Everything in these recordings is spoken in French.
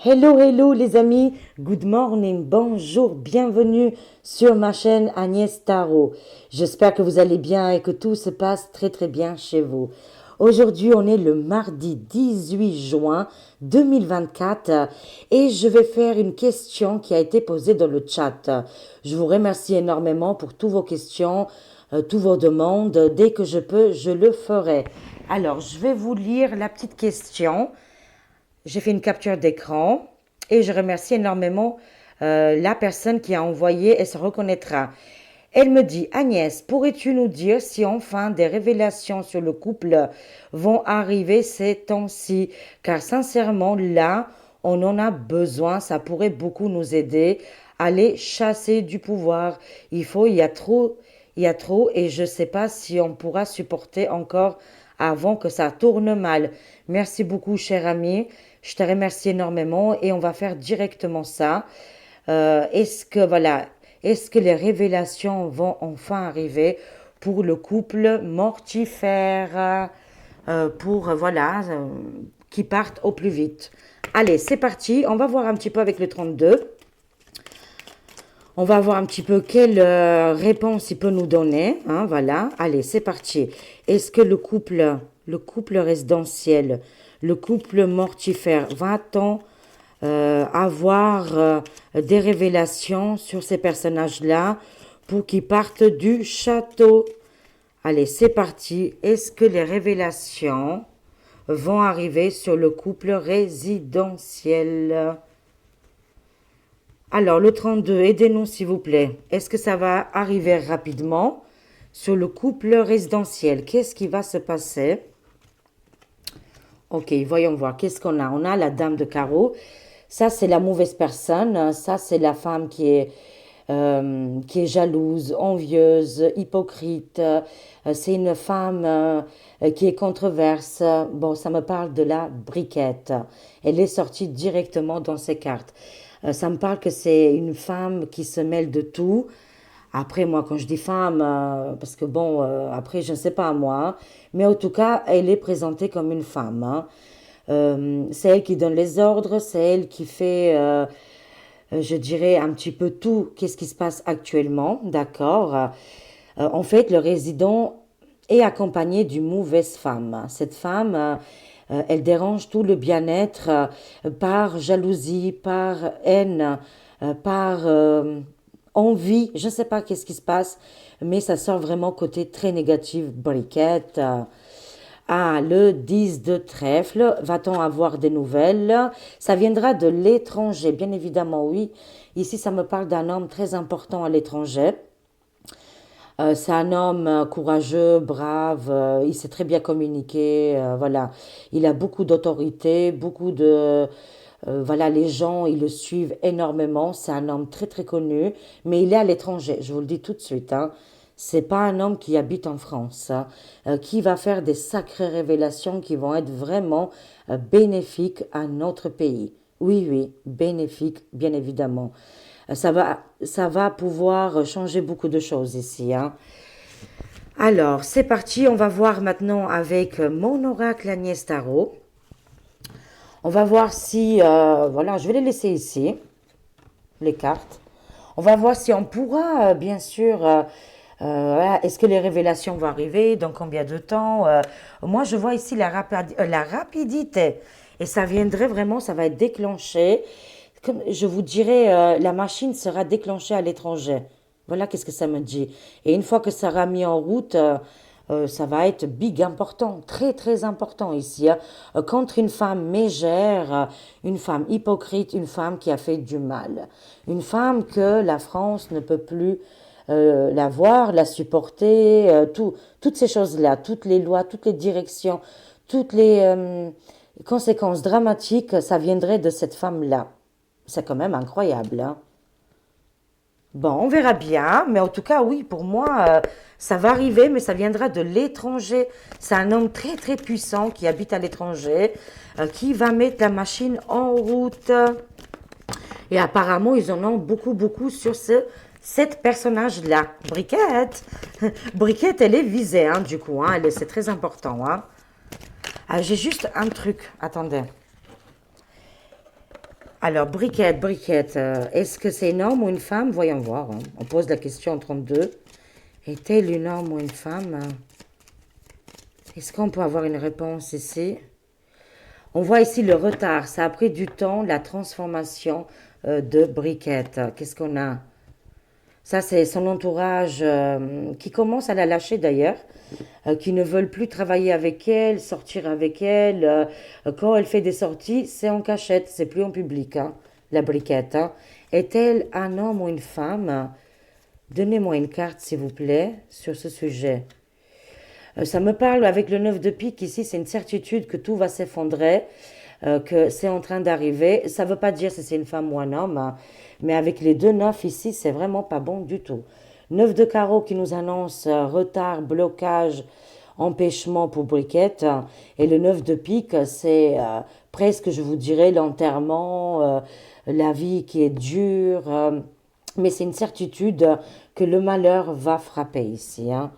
Hello, hello les amis, good morning, bonjour, bienvenue sur ma chaîne Agnès Tarot. J'espère que vous allez bien et que tout se passe très très bien chez vous. Aujourd'hui, on est le mardi 18 juin 2024 et je vais faire une question qui a été posée dans le chat. Je vous remercie énormément pour toutes vos questions, toutes vos demandes. Dès que je peux, je le ferai. Alors, je vais vous lire la petite question. J'ai fait une capture d'écran et je remercie énormément la personne qui a envoyé, elle se reconnaîtra. Elle me dit, Agnès, pourrais-tu nous dire si enfin des révélations sur le couple vont arriver ces temps-ci? Car sincèrement, là, on en a besoin, ça pourrait beaucoup nous aider à les chasser du pouvoir. Il y a trop et je ne sais pas si on pourra supporter encore avant que ça tourne mal. Merci beaucoup, cher ami. Je te remercie énormément et on va faire directement ça. Est-ce que les révélations vont enfin arriver pour le couple mortifère, qui partent au plus vite. Allez, c'est parti. On va voir un petit peu avec le 32. On va voir un petit peu quelle réponse il peut nous donner. Hein, voilà. Allez, c'est parti. Est-ce que le couple résidentiel, le couple mortifère, va-t-on avoir des révélations sur ces personnages-là pour qu'ils partent du château? Allez, c'est parti. Est-ce que les révélations vont arriver sur le couple résidentiel? Alors, le 32, aidez-nous s'il vous plaît. Est-ce que ça va arriver rapidement sur le couple résidentiel? Qu'est-ce qui va se passer? Ok, voyons voir. Qu'est-ce qu'on a? On a la dame de carreau. Ça, c'est la mauvaise personne. Ça, c'est la femme qui est jalouse, envieuse, hypocrite. C'est une femme qui est controverse. Bon, ça me parle de la briquette. Elle est sortie directement dans ses cartes. Ça me parle que c'est une femme qui se mêle de tout. Après, moi, quand je dis femme, parce que bon, après, je ne sais pas moi, hein, mais en tout cas, elle est présentée comme une femme. Hein. C'est elle qui donne les ordres, c'est elle qui fait, je dirais, un petit peu tout, qu'est-ce qui se passe actuellement, d'accord. En fait, le résident est accompagné d'une mauvaise femme. Cette femme, elle dérange tout le bien-être par jalousie, par haine, par envie. Je ne sais pas qu'est-ce qui se passe, mais ça sort vraiment côté très négatif, briquette. Ah, le 10 de trèfle, va-t-on avoir des nouvelles? Ça viendra de l'étranger, bien évidemment, oui. Ici, ça me parle d'un homme très important à l'étranger. C'est un homme courageux, brave, il sait très bien communiquer, voilà. Il a beaucoup d'autorité, voilà, les gens, ils le suivent énormément. C'est un homme très très connu, mais il est à l'étranger, je vous le dis tout de suite, hein. C'est pas un homme qui habite en France, hein, qui va faire des sacrées révélations qui vont être vraiment bénéfiques à notre pays. Oui, oui, bénéfiques, bien évidemment. Ça va pouvoir changer beaucoup de choses ici, hein. Alors, c'est parti, on va voir maintenant avec mon oracle Agnès Tarot. On va voir si, voilà, je vais les laisser ici, les cartes. On va voir si on pourra, bien sûr, voilà, est-ce que les révélations vont arriver, dans combien de temps. Moi, je vois ici la rapidité. Et ça viendrait vraiment, ça va être déclenché. Comme je vous dirais, la machine sera déclenchée à l'étranger. Voilà qu'est-ce que ça me dit. Et une fois que ça sera mis en route, ça va être big important, très très important ici, hein. Contre une femme mégère, une femme hypocrite, une femme qui a fait du mal, une femme que la France ne peut plus la voir, la supporter, toutes ces choses-là, toutes les lois, toutes les directions, toutes les conséquences dramatiques, ça viendrait de cette femme-là. C'est quand même incroyable, hein. Bon, on verra bien, mais en tout cas, oui, pour moi, ça va arriver, mais ça viendra de l'étranger. C'est un homme très, très puissant qui habite à l'étranger, qui va mettre la machine en route. Et apparemment, ils en ont beaucoup, beaucoup sur cette personnage-là. Briquette. Briquette, elle est visée, hein, du coup, hein, c'est très important, hein. Ah, j'ai juste un truc, attendez. Alors, Briquette, Briquette, est-ce que c'est un homme ou une femme? Voyons voir, hein. On pose la question en 32. Est-elle un homme ou une femme? Est-ce qu'on peut avoir une réponse ici? On voit ici le retard. Ça a pris du temps, la transformation de Briquette. Qu'est-ce qu'on a? Ça, c'est son entourage qui commence à la lâcher d'ailleurs, qui ne veulent plus travailler avec elle, sortir avec elle. Quand elle fait des sorties, c'est en cachette, c'est plus en public, hein, la briquette, hein. Est-elle un homme ou une femme? Donnez-moi une carte, s'il vous plaît, sur ce sujet. Ça me parle avec le 9 de pique ici, c'est une certitude que tout va s'effondrer, que c'est en train d'arriver. Ça ne veut pas dire si c'est une femme ou un homme, hein, mais avec les deux neufs ici, c'est vraiment pas bon du tout. 9 de carreau qui nous annonce retard, blocage, empêchement pour Briquette. Et le 9 de pique, c'est presque, je vous dirais, l'enterrement, la vie qui est dure. Mais c'est une certitude que le malheur va frapper ici, hein.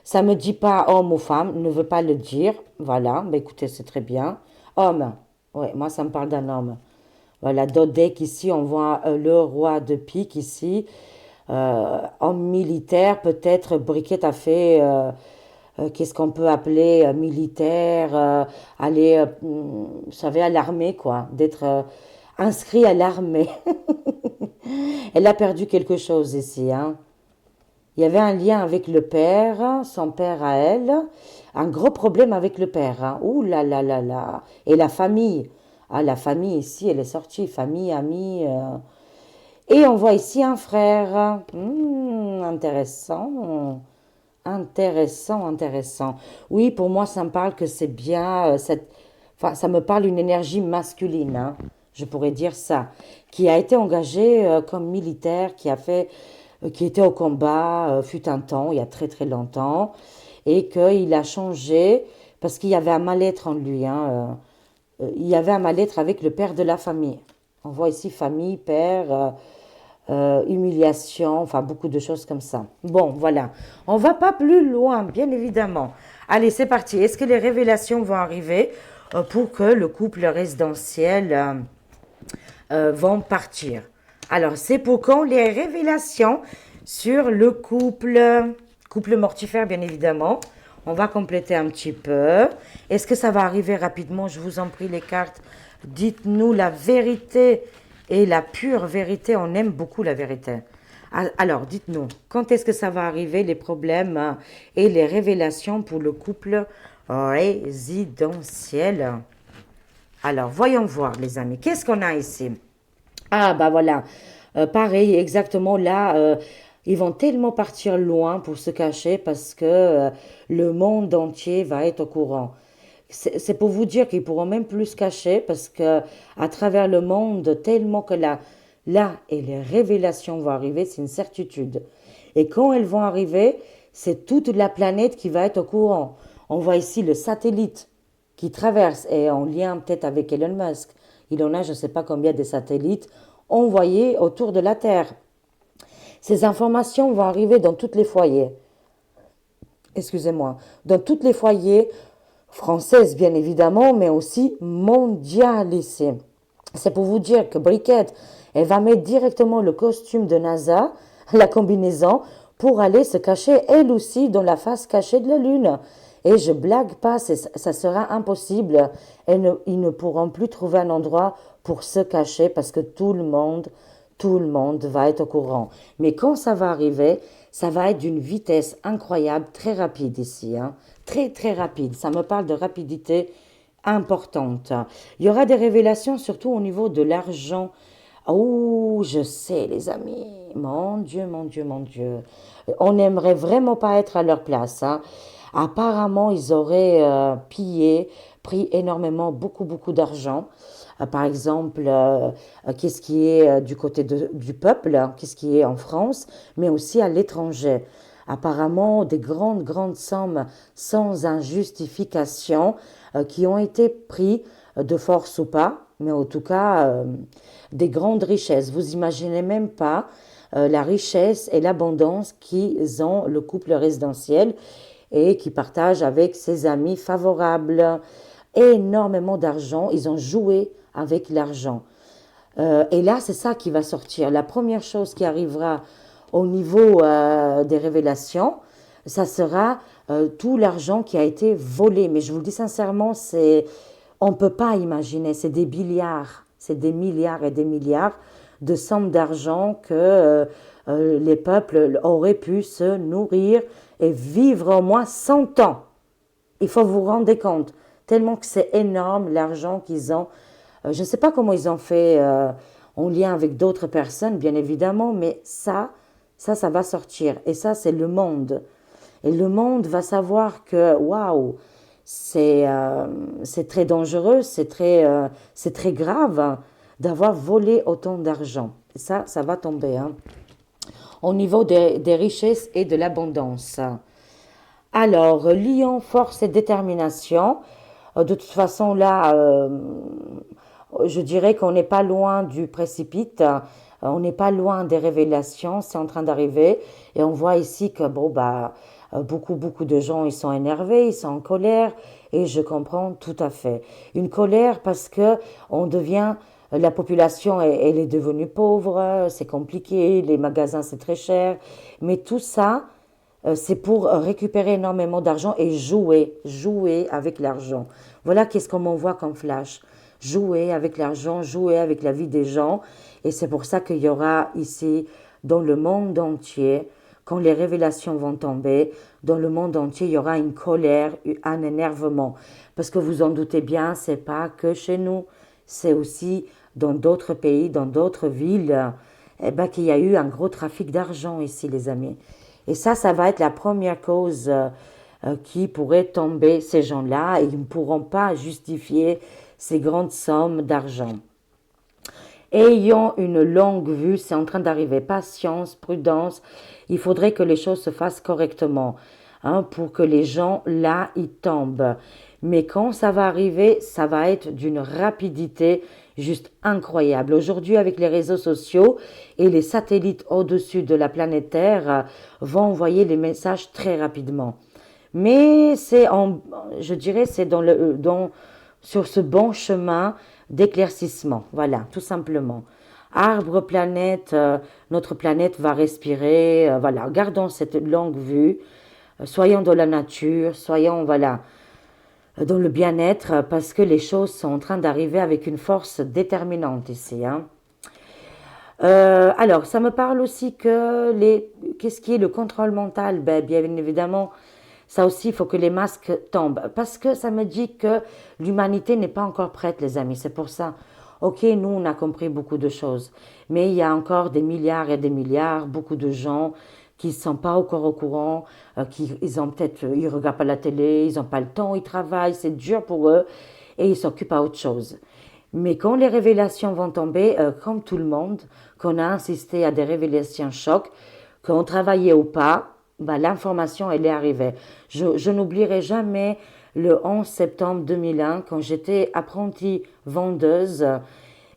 Ça me dit pas homme ou femme, ne veut pas le dire. Voilà, bah écoutez, c'est très bien. Homme, ouais, moi ça me parle d'un homme. Voilà, Dodec ici, on voit le roi de pique ici. Homme militaire, peut-être Briquette a fait, qu'est-ce qu'on peut appeler militaire, aller, vous savez, à l'armée, quoi, d'être inscrit à l'armée. Elle a perdu quelque chose ici, hein. Il y avait un lien avec le père, son père à elle, un gros problème avec le père, hein. Ouh là là là là. Et la famille. Ah, la famille ici, elle est sortie, famille, amis. Et on voit ici un frère. Intéressant. Intéressant, intéressant. Oui, pour moi, ça me parle que c'est bien, enfin, ça me parle d'une énergie masculine, hein, je pourrais dire ça, qui a été engagée comme militaire, qui était au combat, fut un temps, il y a très très longtemps, et qu'il a changé parce qu'il y avait un mal-être en lui, hein, il y avait un mal-être avec le père de la famille. On voit ici famille, père, humiliation, enfin beaucoup de choses comme ça. Bon, voilà. On va pas plus loin, bien évidemment. Allez, c'est parti. Est-ce que les révélations vont arriver pour que le couple résidentiel vont partir? Alors, c'est pour quand les révélations sur le couple mortifère, bien évidemment. On va compléter un petit peu. Est-ce que ça va arriver rapidement? Je vous en prie, les cartes. Dites-nous la vérité et la pure vérité. On aime beaucoup la vérité. Alors, dites-nous, quand est-ce que ça va arriver, les problèmes et les révélations pour le couple résidentiel? Alors, voyons voir, les amis. Qu'est-ce qu'on a ici? Ah, bah voilà. Pareil, exactement là, ils vont tellement partir loin pour se cacher parce que le monde entier va être au courant. C'est pour vous dire qu'ils pourront même plus se cacher parce que à travers le monde, tellement que là et les révélations vont arriver, c'est une certitude. Et quand elles vont arriver, c'est toute la planète qui va être au courant. On voit ici le satellite qui traverse et en lien peut-être avec Elon Musk. Il en a je ne sais pas combien de satellites envoyés autour de la Terre. Ces informations vont arriver dans tous les foyers. Excusez-moi. Dans tous les foyers, françaises bien évidemment, mais aussi mondialisées. C'est pour vous dire que Briquette, elle va mettre directement le costume de NASA, la combinaison, pour aller se cacher elle aussi dans la face cachée de la Lune. Et je blague pas, ça sera impossible. Ils ne pourront plus trouver un endroit pour se cacher parce que tout le monde va être au courant. Mais quand ça va arriver, ça va être d'une vitesse incroyable, très rapide ici, hein. Très très rapide. Ça me parle de rapidité importante. Il y aura des révélations surtout au niveau de l'argent. Oh, je sais, les amis. Mon Dieu, mon Dieu, mon Dieu. On n'aimerait vraiment pas être à leur place, hein. Apparemment, ils auraient pillé, pris énormément, beaucoup, beaucoup d'argent. Par exemple, qu'est-ce qui est du côté du peuple, hein, qu'est-ce qui est en France, mais aussi à l'étranger. Apparemment, des grandes, grandes sommes sans injustification qui ont été prises de force ou pas, mais en tout cas, des grandes richesses. Vous imaginez même pas la richesse et l'abondance qu'ils ont, le couple résidentiel, et qui partagent avec ses amis favorables. Énormément d'argent, ils ont joué avec l'argent. Et là, c'est ça qui va sortir. La première chose qui arrivera au niveau des révélations, ça sera tout l'argent qui a été volé. Mais je vous le dis sincèrement, on ne peut pas imaginer. C'est des milliards, c'est des milliards et des milliards de sommes d'argent que les peuples auraient pu se nourrir et vivre au moins 100 ans. Il faut vous rendre compte, tellement que c'est énorme l'argent qu'ils ont. Je ne sais pas comment ils ont fait en lien avec d'autres personnes, bien évidemment, mais ça va sortir. Et ça, c'est le monde. Et le monde va savoir que, waouh, c'est très dangereux, c'est très grave hein, d'avoir volé autant d'argent. Et ça va tomber. Hein. Au niveau des richesses et de l'abondance. Alors, lion, force et détermination. De toute façon, là, je dirais qu'on n'est pas loin du précipice, on n'est pas loin des révélations, c'est en train d'arriver. Et on voit ici que bon, bah, beaucoup de gens, ils sont énervés, ils sont en colère, et je comprends tout à fait. Une colère parce que on devient, la population, elle est devenue pauvre, c'est compliqué, les magasins, c'est très cher, mais tout ça, c'est pour récupérer énormément d'argent et jouer avec l'argent. Voilà qu'est-ce qu'on m'envoie comme flash. Jouer avec l'argent, jouer avec la vie des gens. Et c'est pour ça qu'il y aura ici, dans le monde entier, quand les révélations vont tomber, dans le monde entier, il y aura une colère, un énervement. Parce que vous en doutez bien, c'est pas que chez nous, c'est aussi dans d'autres pays, dans d'autres villes, eh ben, qu'il y a eu un gros trafic d'argent ici, les amis. Et ça va être la première cause qui pourrait tomber ces gens-là et ils ne pourront pas justifier ces grandes sommes d'argent. Ayant une longue vue, c'est en train d'arriver. Patience, prudence, il faudrait que les choses se fassent correctement hein, pour que les gens, là, ils tombent. Mais quand ça va arriver, ça va être d'une rapidité juste incroyable. Aujourd'hui, avec les réseaux sociaux et les satellites au-dessus de la planète Terre, vont envoyer les messages très rapidement. Mais je dirais, c'est sur ce bon chemin d'éclaircissement. Voilà, tout simplement. Arbre, planète, notre planète va respirer. Voilà, gardons cette longue vue. Soyons dans la nature, soyons, voilà, dans le bien-être, parce que les choses sont en train d'arriver avec une force déterminante ici. Hein. Alors, ça me parle aussi qu'est-ce qui est le contrôle mental? Ben, bien évidemment, ça aussi, il faut que les masques tombent. Parce que ça me dit que l'humanité n'est pas encore prête, les amis. C'est pour ça. Ok, nous, on a compris beaucoup de choses. Mais il y a encore des milliards et des milliards, beaucoup de gens qui ne sont pas encore au courant, ils regardent pas la télé, ils n'ont pas le temps, ils travaillent, c'est dur pour eux et ils s'occupent à autre chose. Mais quand les révélations vont tomber, comme tout le monde, qu'on a insisté à des révélations chocs, qu'on travaillait ou pas, bah, l'information, elle est arrivée. Je n'oublierai jamais le 11 septembre 2001, quand j'étais apprentie vendeuse.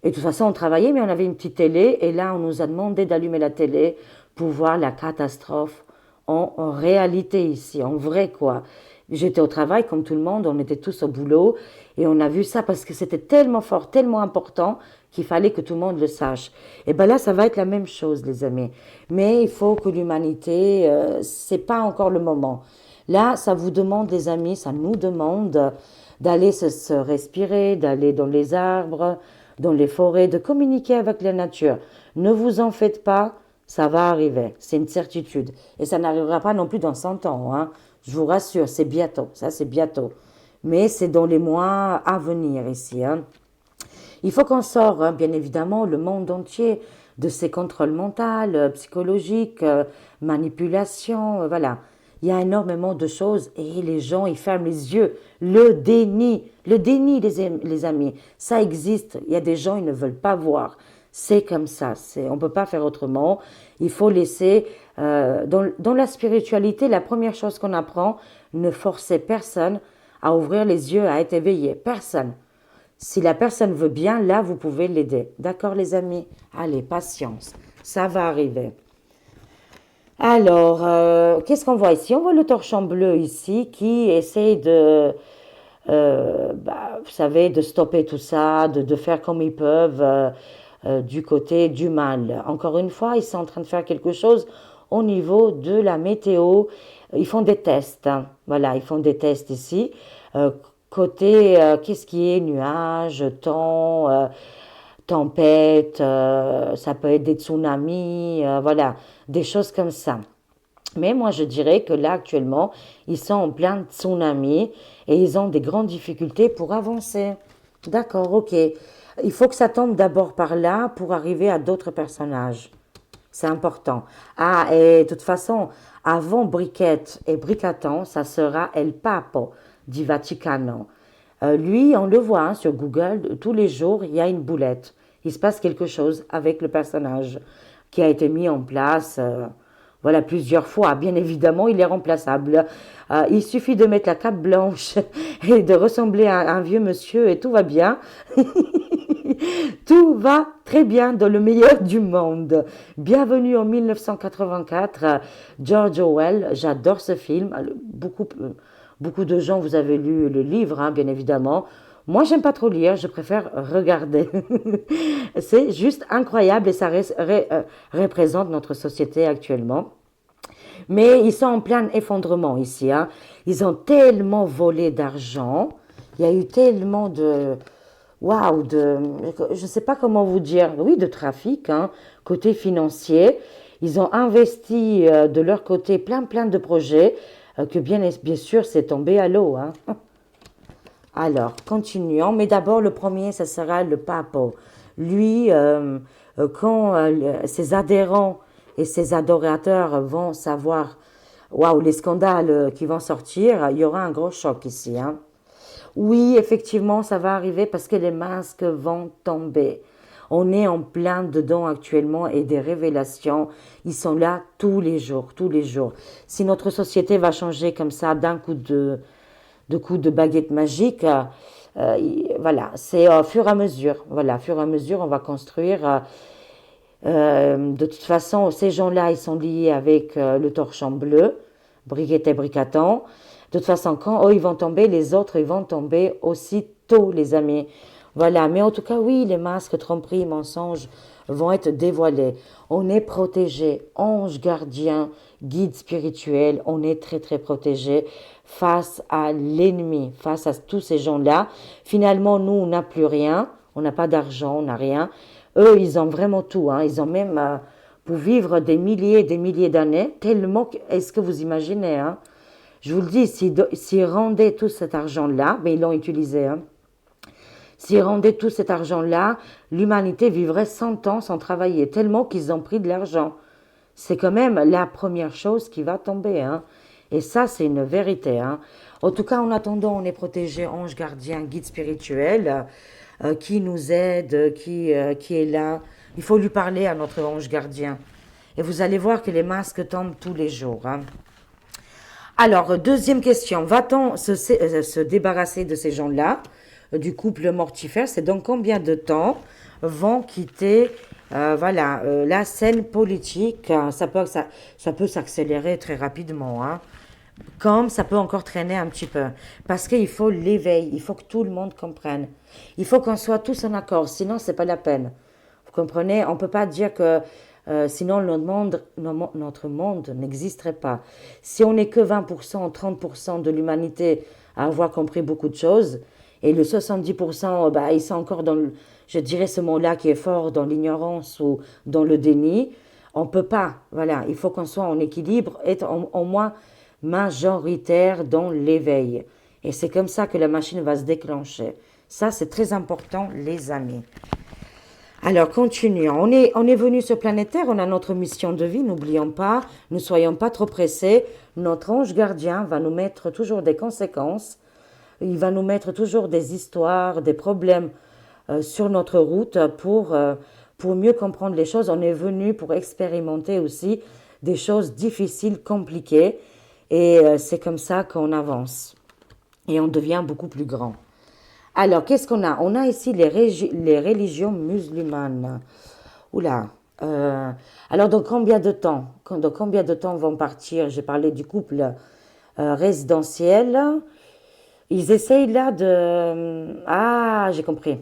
Et de toute façon, on travaillait, mais on avait une petite télé. Et là, on nous a demandé d'allumer la télé pour voir la catastrophe en réalité ici, en vrai quoi. J'étais au travail comme tout le monde, on était tous au boulot et on a vu ça parce que c'était tellement fort, tellement important qu'il fallait que tout le monde le sache. Et ben là, ça va être la même chose, les amis. Mais il faut que l'humanité, c'est pas encore le moment. Là, ça vous demande, les amis, ça nous demande d'aller se respirer, d'aller dans les arbres, dans les forêts, de communiquer avec la nature. Ne vous en faites pas, ça va arriver, c'est une certitude. Et ça n'arrivera pas non plus dans 100 ans, hein. Je vous rassure, c'est bientôt, ça c'est bientôt. Mais c'est dans les mois à venir ici. Hein. Il faut qu'on sorte, hein, bien évidemment, le monde entier de ces contrôles mentaux, psychologiques, manipulations, voilà. Il y a énormément de choses et les gens, ils ferment les yeux. Le déni, les amis, ça existe. Il y a des gens, ils ne veulent pas voir. C'est comme ça, on ne peut pas faire autrement. Il faut laisser, dans la spiritualité, la première chose qu'on apprend, ne forcez personne à ouvrir les yeux, à être éveillé. Personne. Si la personne veut bien, là, vous pouvez l'aider. D'accord, les amis? Allez, patience. Ça va arriver. Alors, qu'est-ce qu'on voit ici? On voit le torchon bleu ici qui essaie vous savez, de stopper tout ça, de faire comme ils peuvent. du côté du mal. Encore une fois, ils sont en train de faire quelque chose au niveau de la météo. Ils font des tests, hein. Voilà, ils font des tests ici. Euh, Côté, qu'est-ce qui est nuages, temps, tempête, ça peut être des tsunamis, voilà, des choses comme ça. Mais moi, je dirais que là, actuellement, ils sont en plein tsunami et ils ont des grandes difficultés pour avancer. D'accord, ok. Il faut que ça tombe d'abord par là pour arriver à d'autres personnages. C'est important. Ah, et de toute façon, avant Briquette et Bricatan, ça sera El Papo du Vaticano. Lui, on le voit hein, sur Google, tous les jours, il y a une boulette. Il se passe quelque chose avec le personnage qui a été mis en place. Voilà, plusieurs fois. Bien évidemment, il est remplaçable. Il suffit de mettre la cape blanche et de ressembler à un vieux monsieur et tout va bien. Tout va très bien dans le meilleur du monde. Bienvenue en 1984, George Orwell. J'adore ce film. Beaucoup de gens, vous avez lu le livre, hein, bien évidemment. Moi, j'aime pas trop lire, je préfère regarder. C'est juste incroyable et ça représente notre société actuellement. Mais ils sont en plein effondrement ici, hein. Ils ont tellement volé d'argent. Il y a eu tellement de, waouh, je ne sais pas comment vous dire, oui, de trafic, hein, côté financier. Ils ont investi de leur côté plein de projets que bien sûr c'est tombé à l'eau, hein. Alors, continuons. Mais d'abord, le premier, ça sera le pape. Lui, quand ses adhérents et ses adorateurs vont savoir, waouh, les scandales qui vont sortir, il y aura un gros choc ici, hein. Oui, effectivement, ça va arriver parce que les masques vont tomber. On est en plein dedans actuellement et des révélations, ils sont là tous les jours, tous les jours. Si notre société va changer comme ça d'un coup de baguette magique, voilà, c'est au fur et à mesure. Voilà, au fur et à mesure, on va construire. De toute façon, ces gens-là, ils sont liés avec le torchon bleu, Brigitte et Bricatan. De toute façon, quand eux, ils vont tomber, les autres, ils vont tomber aussitôt, les amis. Voilà, mais en tout cas, oui, les masques, tromperies, mensonges vont être dévoilés. On est protégé, ange gardien, guide spirituel, on est très protégé face à l'ennemi, face à tous ces gens-là. Finalement, nous, on n'a plus rien, on n'a pas d'argent, on n'a rien. Eux, ils ont vraiment tout, hein. Ils ont même pour vivre des milliers d'années, tellement, est-ce que vous imaginez, hein? Je vous le dis, s'ils rendaient tout cet argent-là, mais ils l'ont utilisé, hein. S'ils rendaient tout cet argent-là, l'humanité vivrait 100 ans sans travailler, tellement qu'ils ont pris de l'argent. C'est quand même la première chose qui va tomber, hein. Et ça, c'est une vérité, hein. En tout cas, en attendant, on est protégé, ange gardien, guide spirituel, qui nous aide, qui est là. Il faut lui parler à notre ange gardien. Et vous allez voir que les masques tombent tous les jours, hein. Alors, deuxième question, va-t-on se débarrasser de ces gens-là, du couple mortifère? C'est dans combien de temps vont quitter voilà, la scène politique? Ça peut s'accélérer très rapidement, hein, comme ça peut encore traîner un petit peu. Parce qu'il faut l'éveil, il faut que tout le monde comprenne. Il faut qu'on soit tous en accord, sinon c'est pas la peine. Vous comprenez? On ne peut pas dire que sinon notre monde n'existerait pas. Si on n'est que 20%, 30% de l'humanité à avoir compris beaucoup de choses, et le 70%, bah, ils sont encore dans, je dirais ce mot-là qui est fort, dans l'ignorance ou dans le déni, on ne peut pas. Voilà, il faut qu'on soit en équilibre, être au moins majoritaire dans l'éveil. Et c'est comme ça que la machine va se déclencher. Ça, c'est très important, les amis. Alors, continuons. On est venu sur planète Terre, on a notre mission de vie, n'oublions pas, ne soyons pas trop pressés. Notre ange gardien va nous mettre toujours des conséquences, il va nous mettre toujours des histoires, des problèmes sur notre route pour mieux comprendre les choses. On est venu pour expérimenter aussi des choses difficiles, compliquées, et c'est comme ça qu'on avance et on devient beaucoup plus grand. Alors, qu'est-ce qu'on a? On a ici les religions musulmanes. Oula. Alors, dans combien de temps vont partir? J'ai parlé du couple résidentiel. Ils essayent là de... Ah, j'ai compris.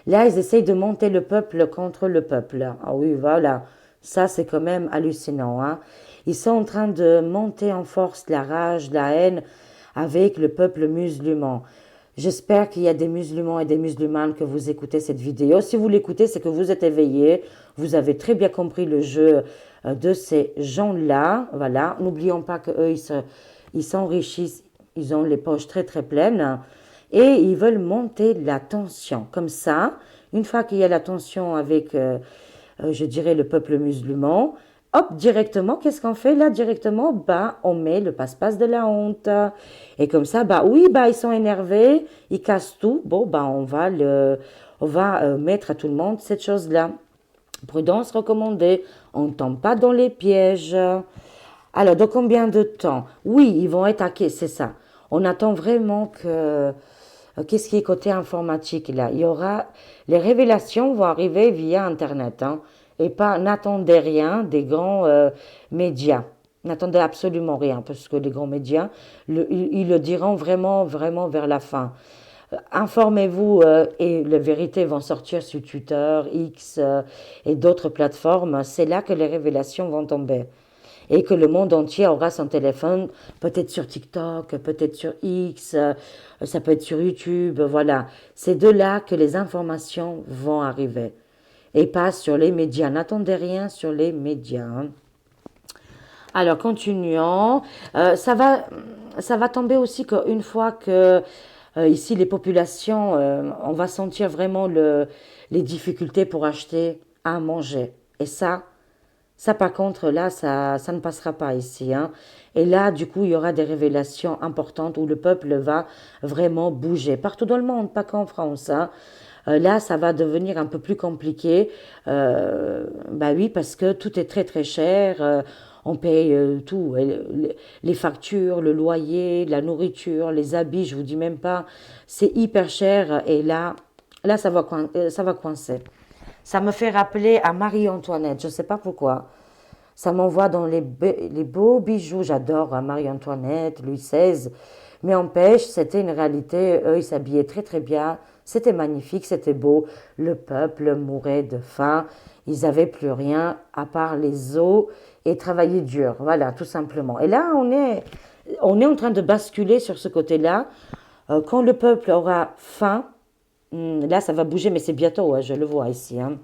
Là, ils essayent de monter le peuple contre le peuple. Ah oui, voilà. Ça, c'est quand même hallucinant, hein. Ils sont en train de monter en force la rage, la haine avec le peuple musulman. J'espère qu'il y a des musulmans et des musulmanes que vous écoutez cette vidéo. Si vous l'écoutez, c'est que vous êtes éveillés. Vous avez très bien compris le jeu de ces gens-là. Voilà. N'oublions pas qu'eux, ils s'enrichissent. Ils ont les poches très très pleines. Et ils veulent monter la tension. Comme ça, une fois qu'il y a la tension avec, je dirais, le peuple musulman, hop, directement, qu'est-ce qu'on fait là directement? Bah, on met le passe-passe de la honte. Et comme ça, bah oui, bah ils sont énervés, ils cassent tout. Bon, bah on va mettre à tout le monde cette chose-là. Prudence recommandée. On ne tombe pas dans les pièges. Alors, dans combien de temps? Oui, ils vont attaquer, c'est ça. On attend vraiment que... qu'est-ce qui est côté informatique là? Il y aura... Les révélations vont arriver via Internet, hein, et pas, n'attendez rien des grands médias. N'attendez absolument rien, parce que les grands médias, ils le diront vraiment, vraiment vers la fin. Informez-vous et les vérités vont sortir sur Twitter, X et d'autres plateformes. C'est là que les révélations vont tomber et que le monde entier aura son téléphone, peut-être sur TikTok, peut-être sur X, ça peut être sur YouTube, voilà. C'est de là que les informations vont arriver et pas sur les médias. N'attendez rien sur les médias, hein. Alors, continuons. Ça va tomber aussi qu'une fois que ici les populations, on va sentir vraiment les difficultés pour acheter à manger. Et ça, par contre, là, ça ne passera pas ici, hein. Et là, du coup, il y aura des révélations importantes où le peuple va vraiment bouger. Partout dans le monde, pas qu'en France, hein. Là, ça va devenir un peu plus compliqué. Bah oui, parce que tout est très très cher. On paye tout, les factures, le loyer, la nourriture, les habits, je vous dis même pas. C'est hyper cher. Et là, ça va coincer. Ça me fait rappeler à Marie-Antoinette, je ne sais pas pourquoi. Ça m'envoie dans les beaux bijoux. J'adore Marie-Antoinette, Louis XVI. Mais empêche, c'était une réalité. Eux, ils s'habillaient très très bien. C'était magnifique, c'était beau. Le peuple mourait de faim. Ils n'avaient plus rien à part les os et travailler dur. Voilà, tout simplement. Et là, on est en train de basculer sur ce côté-là. Quand le peuple aura faim, là, ça va bouger, mais c'est bientôt, ouais, je le vois ici, hein.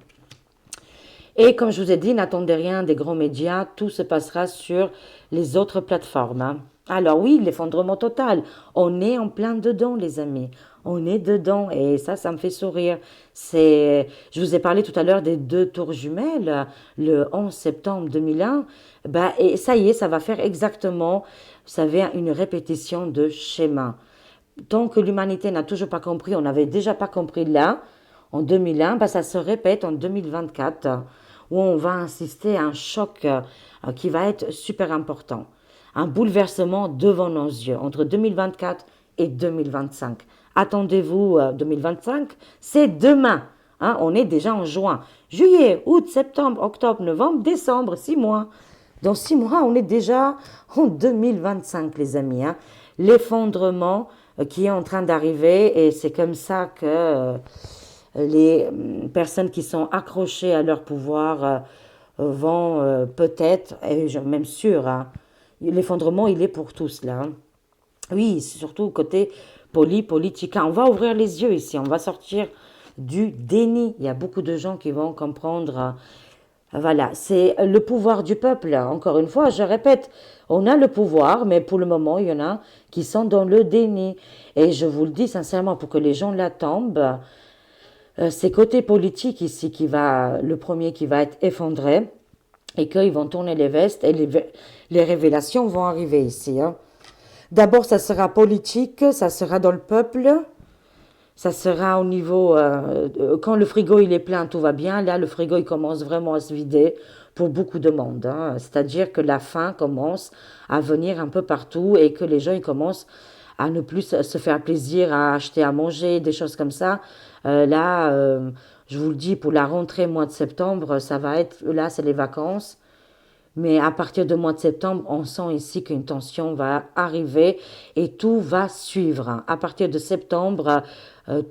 Et comme je vous ai dit, n'attendez rien des grands médias, tout se passera sur les autres plateformes, hein. Alors oui, l'effondrement total, on est en plein dedans, les amis. On est dedans et ça me fait sourire. Je vous ai parlé tout à l'heure des deux tours jumelles, le 11 septembre 2001. Bah, et ça y est, ça va faire exactement, vous savez, une répétition de schéma. Tant que l'humanité n'a toujours pas compris, on n'avait déjà pas compris là, en 2001, bah, ça se répète en 2024, où on va assister à un choc qui va être super important. Un bouleversement devant nos yeux entre 2024 et 2025. Attendez-vous 2025, c'est demain, hein, on est déjà en juin. Juillet, août, septembre, octobre, novembre, décembre, 6 mois. Dans 6 mois, on est déjà en 2025, les amis, hein. L'effondrement qui est en train d'arriver et c'est comme ça que les personnes qui sont accrochées à leur pouvoir vont peut-être, et je suis même sûre, hein, l'effondrement, il est pour tous là, hein. Oui, surtout côté politique. On va ouvrir les yeux ici, on va sortir du déni. Il y a beaucoup de gens qui vont comprendre. Voilà, c'est le pouvoir du peuple. Encore une fois, je répète, on a le pouvoir, mais pour le moment, il y en a qui sont dans le déni. Et je vous le dis sincèrement, pour que les gens là tombent, c'est côté politique ici le premier qui va être effondré et qu'ils vont tourner les vestes et les révélations vont arriver ici, hein. D'abord, ça sera politique, ça sera dans le peuple, ça sera au niveau... quand le frigo il est plein, tout va bien. Là, le frigo il commence vraiment à se vider pour beaucoup de monde, hein. C'est-à-dire que la faim commence à venir un peu partout et que les gens ils commencent à ne plus se faire plaisir à acheter à manger, des choses comme ça. Là, je vous le dis, pour la rentrée mois de septembre, ça va être... Là, c'est les vacances. Mais à partir du mois de septembre, on sent ici qu'une tension va arriver et tout va suivre. À partir de septembre,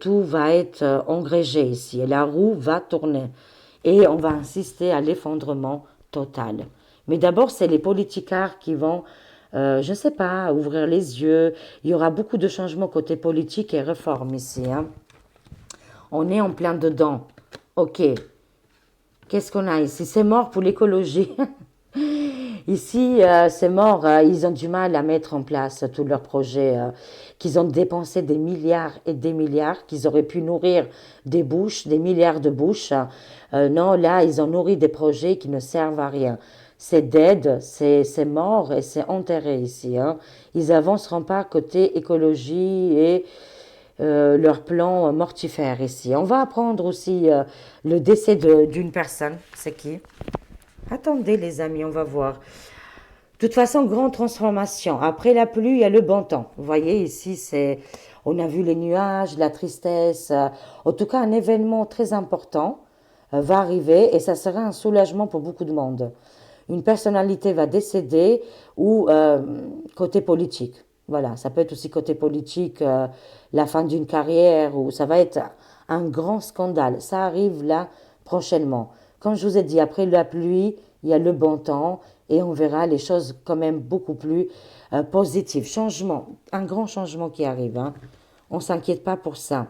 tout va être engrangé ici et la roue va tourner. Et on va insister à l'effondrement total. Mais d'abord, c'est les politicards qui vont, je ne sais pas, ouvrir les yeux. Il y aura beaucoup de changements côté politique et réforme ici, hein. On est en plein dedans. Ok. Qu'est-ce qu'on a ici? C'est mort pour l'écologie. Ici, c'est mort. Ils ont du mal à mettre en place tous leurs projets, qu'ils ont dépensé des milliards et des milliards, qu'ils auraient pu nourrir des bouches, des milliards de bouches. Non, là, ils ont nourri des projets qui ne servent à rien. C'est dead, c'est mort et c'est enterré ici, hein. Ils avanceront pas côté écologie et leur plan mortifère ici. On va apprendre aussi le décès d'une personne. C'est qui? Attendez les amis, on va voir. De toute façon, grande transformation. Après la pluie, il y a le bon temps. Vous voyez ici, on a vu les nuages, la tristesse. En tout cas, un événement très important va arriver et ça sera un soulagement pour beaucoup de monde. Une personnalité va décéder ou côté politique. Voilà, ça peut être aussi côté politique, la fin d'une carrière ou ça va être un grand scandale. Ça arrive là prochainement. Comme je vous ai dit, après la pluie, il y a le bon temps et on verra les choses quand même beaucoup plus positives. Changement, un grand changement qui arrive, hein. On ne s'inquiète pas pour ça.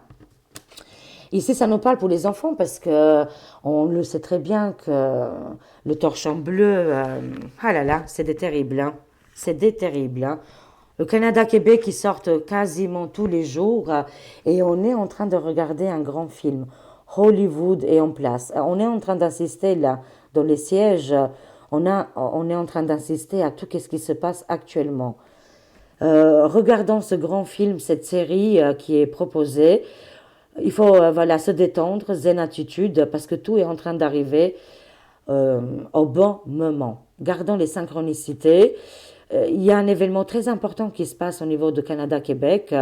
Ici, ça nous parle pour les enfants parce que on le sait très bien que le torchon bleu, ah là là, c'est des terribles, hein. C'est des terribles, hein. Le Canada-Québec, ils sortent quasiment tous les jours et on est en train de regarder un grand film. Hollywood est en place. On est en train d'assister là, dans les sièges, on est en train d'assister à tout ce qui se passe actuellement. Regardons ce grand film, cette série qui est proposée. Il faut voilà, se détendre, zen attitude, parce que tout est en train d'arriver au bon moment. Gardons les synchronicités. Il y a un événement très important qui se passe au niveau de Canada-Québec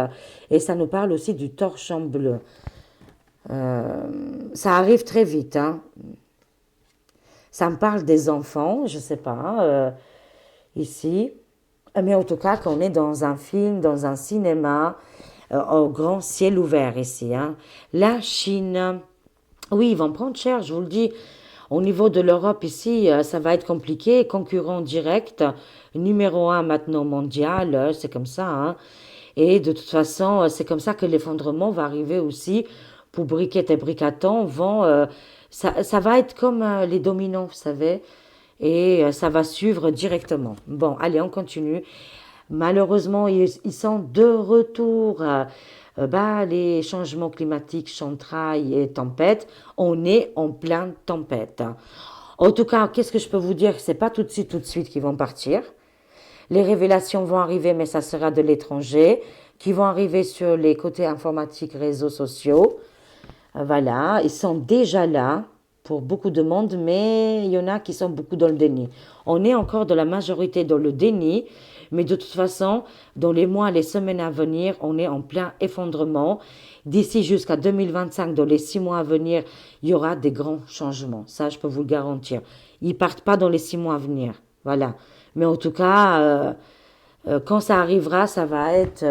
et ça nous parle aussi du torchon bleu. Ça arrive très vite, hein. Ça me parle des enfants, je ne sais pas, ici. Mais en tout cas, qu'on est dans un film, dans un cinéma, au grand ciel ouvert ici, hein. La Chine, oui, ils vont prendre cher, je vous le dis. Au niveau de l'Europe ici, ça va être compliqué. Concurrent direct, numéro un maintenant mondial, c'est comme ça, hein. Et de toute façon, c'est comme ça que l'effondrement va arriver aussi. Pour Briquet et Bricaton ça va être comme les dominants, vous savez, et ça va suivre directement. Bon, allez, on continue. Malheureusement, ils sont de retour. Les changements climatiques, chantrail et tempête, on est en pleine tempête. En tout cas, qu'est-ce que je peux vous dire? C'est pas tout de suite qu'ils vont partir. Les révélations vont arriver, mais ça sera de l'étranger, qui vont arriver sur les côtés informatiques, réseaux sociaux. Voilà, ils sont déjà là pour beaucoup de monde, mais il y en a qui sont beaucoup dans le déni. On est encore de la majorité dans le déni, mais de toute façon, dans les mois, les semaines à venir, on est en plein effondrement. D'ici jusqu'à 2025, dans les 6 mois à venir, il y aura des grands changements. Ça, je peux vous le garantir. Ils partent pas dans les 6 mois à venir. Voilà. Mais en tout cas, quand ça arrivera, ça va être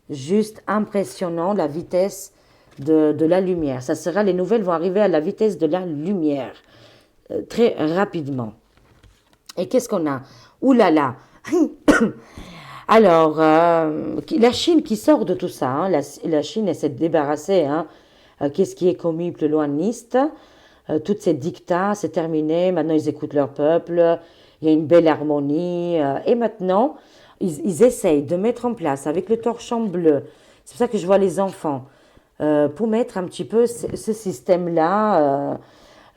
juste impressionnant, la vitesse de la lumière. Ça sera, les nouvelles vont arriver à la vitesse de la lumière, très rapidement. Et qu'est-ce qu'on a? Ouh là là. Alors, la Chine qui sort de tout ça, hein, la Chine essaie de débarrasser, hein, qu'est-ce qui est commis plus loiniste. Toutes ces dictats, c'est terminé. Maintenant, ils écoutent leur peuple. Il y a une belle harmonie. Et maintenant, ils essayent de mettre en place avec le torchon bleu. C'est pour ça que je vois les enfants. Pour mettre un petit peu ce système-là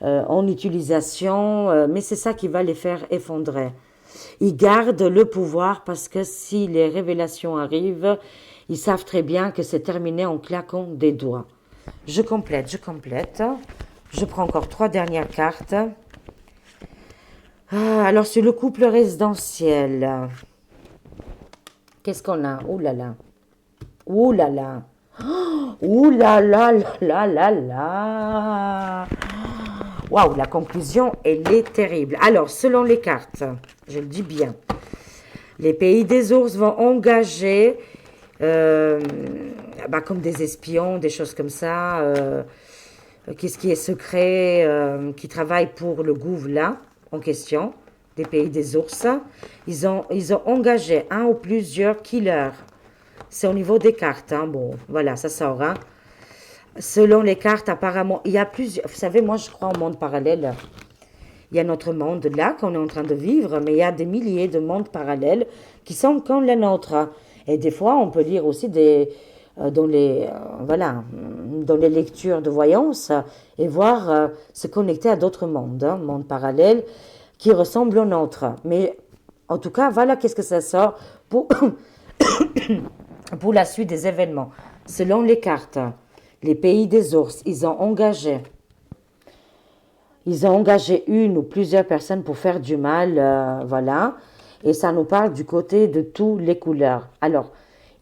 en utilisation. Mais c'est ça qui va les faire effondrer. Ils gardent le pouvoir parce que si les révélations arrivent, ils savent très bien que c'est terminé en claquant des doigts. Je complète. Je prends encore 3 dernières cartes. Alors, sur le couple résidentiel, qu'est-ce qu'on a? Ouh là là. Ouh là là. Ouh là là là là là. Waouh, la conclusion, elle est terrible. Alors, selon les cartes, je le dis bien, les pays des ours vont engager bah, comme des espions, des choses comme ça, qu'est-ce qui est secret, qui travaillent pour le gouv là, en question, des pays des ours. Ils ont engagé un ou plusieurs killers. C'est au niveau des cartes, hein. Bon, voilà, ça sort, hein. Selon les cartes, apparemment, il y a plusieurs. Vous savez, moi, je crois au monde parallèle. Il y a notre monde là qu'on est en train de vivre, mais il y a des milliers de mondes parallèles qui sont comme les nôtres. Et des fois, on peut lire aussi voilà, dans les lectures de voyance et voir se connecter à d'autres mondes, hein, mondes parallèles qui ressemblent aux nôtres. Mais en tout cas, voilà qu'est-ce que ça sort pour, pour la suite des événements. Selon les cartes, les pays des ours, ils ont engagé une ou plusieurs personnes pour faire du mal, voilà. Et ça nous parle du côté de toutes les couleurs. Alors,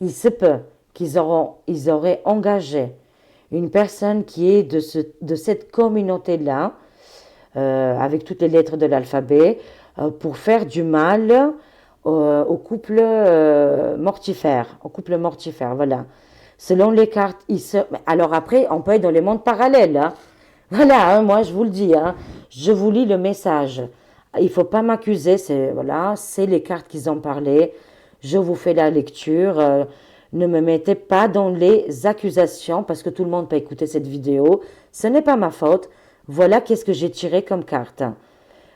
il se peut ils auraient engagé une personne qui est de cette communauté-là, avec toutes les lettres de l'alphabet, pour faire du mal au couple mortifère, voilà. Selon les cartes, alors après, on peut être dans les mondes parallèles, hein. Voilà, hein, moi je vous le dis, hein, je vous lis le message. Il faut pas m'accuser, c'est les cartes qu'ils ont parlé. Je vous fais la lecture. Ne me mettez pas dans les accusations parce que tout le monde peut écouter cette vidéo. Ce n'est pas ma faute. Voilà qu'est-ce que j'ai tiré comme carte.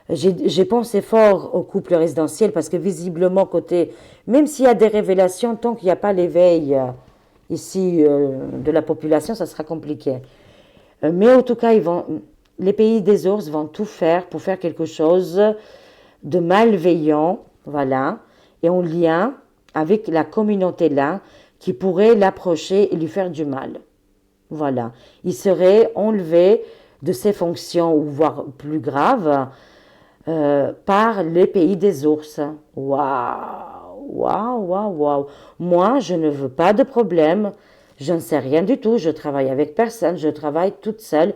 J'ai pensé fort au couple résidentiel parce que visiblement côté, même s'il y a des révélations, tant qu'il n'y a pas l'éveil ici de la population, ça sera compliqué. Mais en tout cas, les pays des ours vont tout faire pour faire quelque chose de malveillant, voilà, et en lien avec la communauté là, qui pourrait l'approcher et lui faire du mal. Voilà. Il serait enlevé de ses fonctions, ou voire plus grave, par les pays des ours. Waouh, waouh, waouh, waouh. Moi, je ne veux pas de problème. Je ne sais rien du tout. Je travaille avec personne. Je travaille toute seule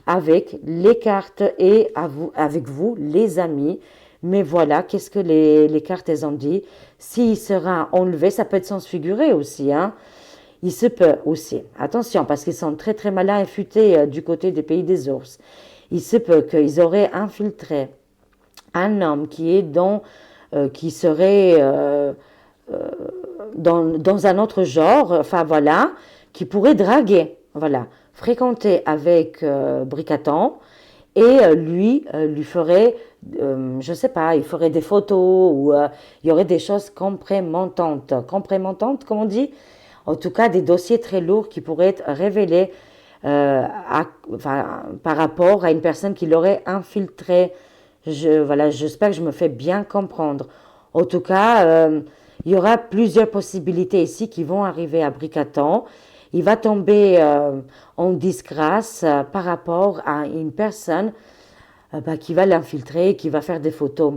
avec les cartes et avec vous, les amis. Mais voilà, qu'est-ce que les cartes elles ont dit. S'il sera enlevé, ça peut être sens figuré aussi, hein. Il se peut aussi, attention, parce qu'ils sont très très malins et futés du côté des pays des ours. Il se peut qu'ils auraient infiltré un homme qui serait dans un autre genre, enfin voilà, qui pourrait draguer, voilà, fréquenter avec Bricatan et lui ferait, je sais pas, il ferait des photos ou il y aurait des choses compromettantes, comme on dit, en tout cas des dossiers très lourds qui pourraient être révélés par rapport à une personne qui l'aurait infiltré. Voilà, j'espère que je me fais bien comprendre. En tout cas, il y aura plusieurs possibilités ici qui vont arriver à Bricatan. Il va tomber en disgrâce par rapport à une personne qui va l'infiltrer, qui va faire des photos,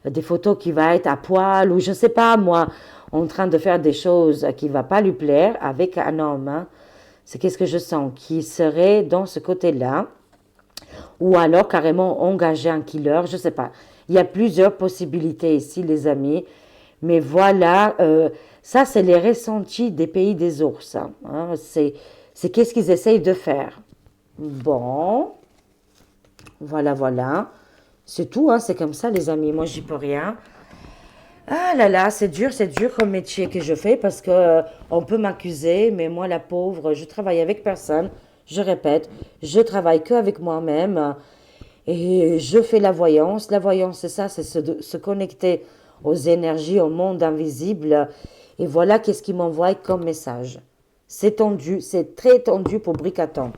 des photos qui va être à poil ou je ne sais pas moi, en train de faire des choses qui ne va pas lui plaire avec un homme, hein. C'est qu'est-ce que je sens qui serait dans ce côté-là, ou alors carrément engager un killer, je ne sais pas. Il y a plusieurs possibilités ici, les amis. Mais voilà, ça c'est les ressentis des pays des ours, hein. C'est qu'est-ce qu'ils essayent de faire. Bon, voilà, voilà. C'est tout, hein, c'est comme ça, les amis. Moi, j'y peux rien. Ah là là, c'est dur comme métier que je fais parce que on peut m'accuser, mais moi, la pauvre, je travaille avec personne. Je répète, je travaille que avec moi-même et je fais la voyance. La voyance, c'est ça, c'est se connecter aux énergies, au monde invisible. Et voilà qu'est-ce qu'il m'envoie comme message. C'est tendu, c'est très tendu pour Bricatan.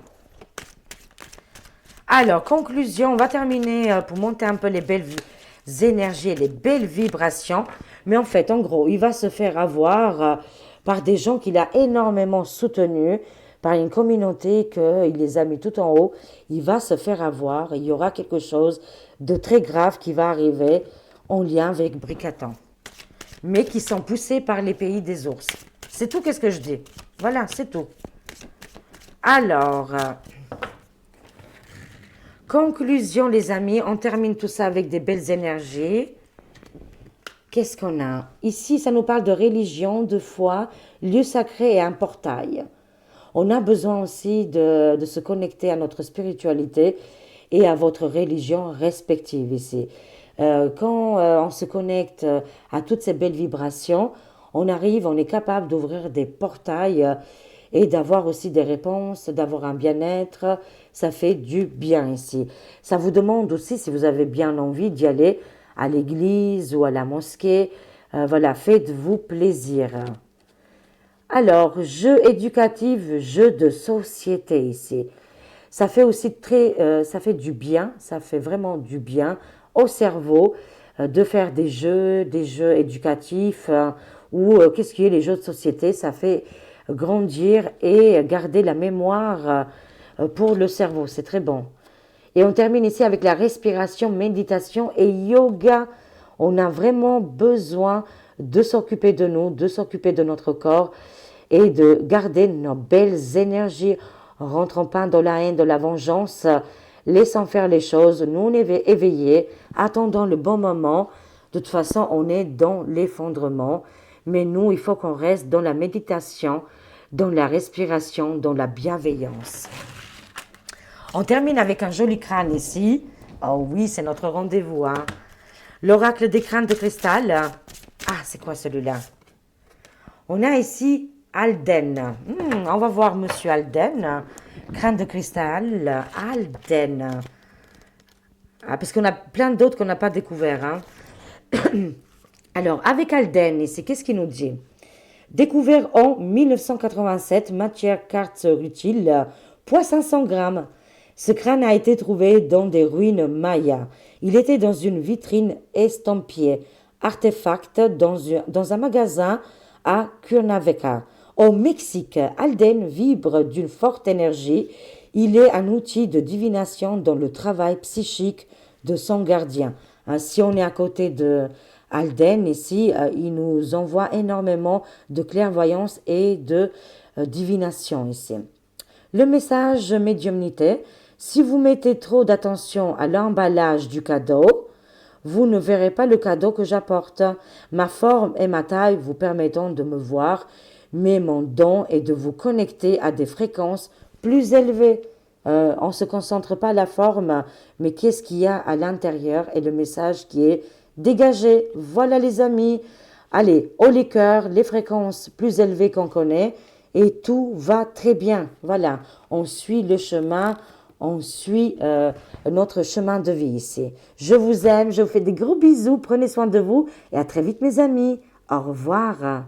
Alors, conclusion, on va terminer pour monter un peu les belles énergies et les belles vibrations. Mais en fait, en gros, il va se faire avoir par des gens qu'il a énormément soutenus, par une communauté qu'il les a mis tout en haut. Il va se faire avoir. Il y aura quelque chose de très grave qui va arriver en lien avec Bricatan, mais qui sont poussés par les pays des ours. C'est tout, qu'est-ce que je dis. Voilà, c'est tout. Alors, conclusion, les amis, on termine tout ça avec des belles énergies. Qu'est-ce qu'on a? Ici, ça nous parle de religion, de foi, lieu sacré et un portail. On a besoin aussi de se connecter à notre spiritualité et à votre religion respective ici. Quand on se connecte à toutes ces belles vibrations, on est capable d'ouvrir des portails et d'avoir aussi des réponses, d'avoir un bien-être. Ça fait du bien ici. Ça vous demande aussi, si vous avez bien envie d'y aller à l'église ou à la mosquée, voilà, faites-vous plaisir. Alors, jeu éducatif, jeu de société ici. Ça fait aussi ça fait du bien, ça fait vraiment du bien au cerveau de faire des jeux éducatifs ou qu'est-ce qui est les jeux de société, ça fait grandir et garder la mémoire pour le cerveau, c'est très bon. Et on termine ici avec la respiration, méditation et yoga. On a vraiment besoin de s'occuper de nous, de s'occuper de notre corps et de garder nos belles énergies. Rentrons pas dans la haine, de la vengeance, laissons faire les choses. Nous, on est éveillés, attendons le bon moment. De toute façon, on est dans l'effondrement. Mais nous, il faut qu'on reste dans la méditation, dans la respiration, dans la bienveillance. On termine avec un joli crâne ici. Oh oui, c'est notre rendez-vous, hein. L'oracle des crânes de cristal. Ah, c'est quoi celui-là? On a ici Alden. On va voir Monsieur Alden. Crâne de cristal. Alden. Ah, parce qu'on a plein d'autres qu'on n'a pas découvert, hein. Alors, avec Alden ici, qu'est-ce qu'il nous dit? Découvert en 1987, matière quartz rutile, poids 500 grammes. Ce crâne a été trouvé dans des ruines mayas. Il était dans une vitrine estampillée, artefact dans un magasin à Cuernavaca. Au Mexique, Alden vibre d'une forte énergie. Il est un outil de divination dans le travail psychique de son gardien. Si on est à côté de Alden ici, il nous envoie énormément de clairvoyance et de divination ici. Le message médiumnité, si vous mettez trop d'attention à l'emballage du cadeau, vous ne verrez pas le cadeau que j'apporte. Ma forme et ma taille vous permettront de me voir, mais mon don est de vous connecter à des fréquences plus élevées. On ne se concentre pas à la forme, mais qu'est-ce qu'il y a à l'intérieur et le message qui est dégagé. Voilà les amis. Allez, haut les cœurs, les fréquences plus élevées qu'on connaît et tout va très bien. Voilà, on suit le chemin, on suit notre chemin de vie ici. Je vous aime, je vous fais des gros bisous, prenez soin de vous et à très vite mes amis. Au revoir.